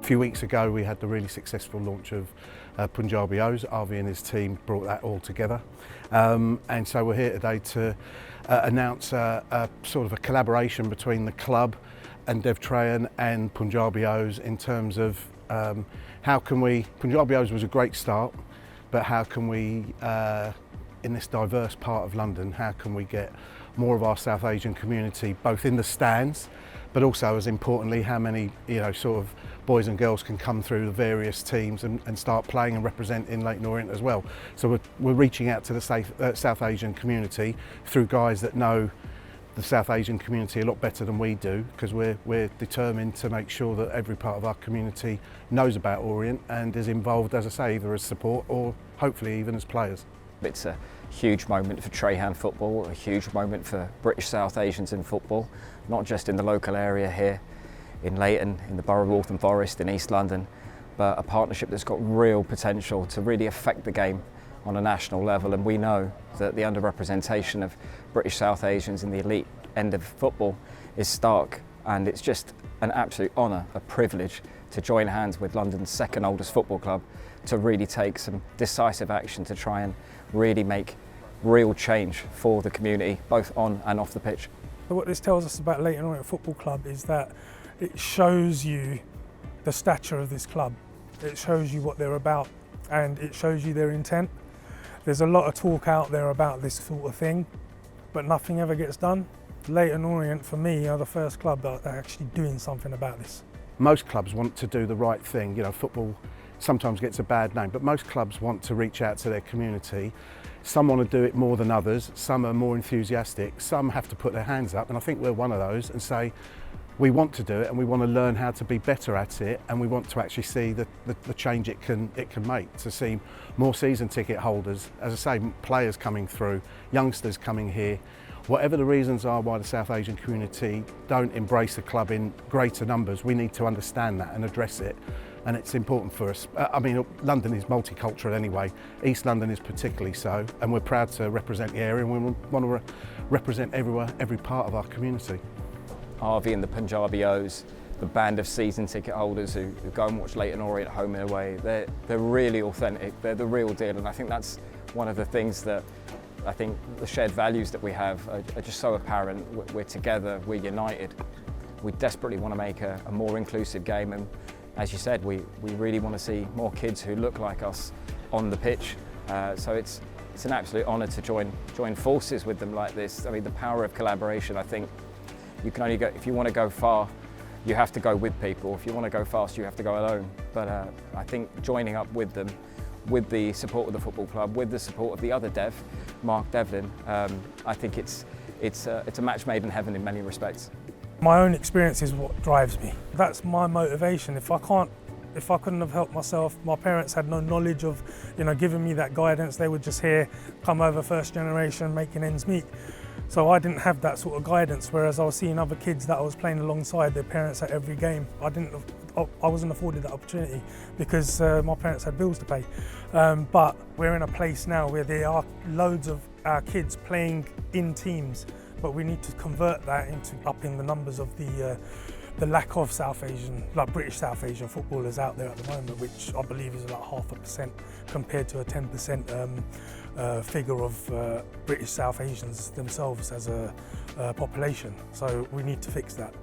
A few weeks ago we had the really successful launch of Punjabi O's. Avi and his team brought that all together, and so we're here today to announce a sort of a collaboration between the club and Trehan and Punjabi O's in terms of how can we, Punjabi O's was a great start, but how can we, in this diverse part of London, how can we get more of our South Asian community both in the stands, but also as importantly how many sort of boys and girls can come through the various teams and start playing and representing Leyton Orient as well. So we're reaching out to the South Asian community through guys that know the South Asian community a lot better than we do, because we're determined to make sure that every part of our community knows about Orient and is involved, as I say, either as support or hopefully even as players. It's a huge moment for Trehan football, a huge moment for British South Asians in football, not just in the local area here in Leyton, in the borough of Waltham Forest, in East London, but a partnership that's got real potential to really affect the game on a national level. And we know that the underrepresentation of British South Asians in the elite end of football is stark, and it's just an absolute honour, a privilege to join hands with London's second oldest football club to really take some decisive action to try and really make real change for the community, both on and off the pitch. What this tells us about Leyton Orient Football Club is that it shows you the stature of this club. It shows you what they're about and it shows you their intent. There's a lot of talk out there about this sort of thing, but nothing ever gets done. Leyton Orient, for me, are the first club that are actually doing something about this. Most clubs want to do the right thing. Football sometimes gets a bad name, but most clubs want to reach out to their community. Some want to do it more than others, some are more enthusiastic, some have to put their hands up, and I think we're one of those, and say we want to do it and we want to learn how to be better at it, and we want to actually see the change it can make, to see more season ticket holders, as I say, players coming through, youngsters coming here. Whatever the reasons are why the South Asian community don't embrace the club in greater numbers, we need to understand that and address it. And it's important for us. London is multicultural anyway. East London is particularly so, and we're proud to represent the area, and we want to represent every part of our community. Avi and the Punjabi O's, the band of season ticket holders who go and watch Leyton Orient home and away, they're really authentic, they're the real deal, and I think that's one of the things that I think the shared values that we have are just so apparent. We're together, we're united. We desperately want to make a more inclusive game, and as you said, we really want to see more kids who look like us on the pitch. So it's an absolute honour to join forces with them like this. I mean, the power of collaboration, I think you can only go, if you want to go far, you have to go with people. If you want to go fast, you have to go alone. But I think joining up with them, with the support of the football club, with the support of the other Dev, Mark Devlin, I think it's a match made in heaven in many respects. My own experience is what drives me. That's my motivation. If I couldn't have helped myself, my parents had no knowledge of, giving me that guidance. They would just hear, come over first generation, making ends meet. So I didn't have that sort of guidance, whereas I was seeing other kids that I was playing alongside their parents at every game. I wasn't afforded that opportunity because my parents had bills to pay. But we're in a place now where there are loads of our kids playing in teams, but we need to convert that into upping the numbers of the lack of South Asian, like British South Asian footballers out there at the moment, which I believe is about 0.5% compared to a 10% figure of British South Asians themselves as a population. So we need to fix that.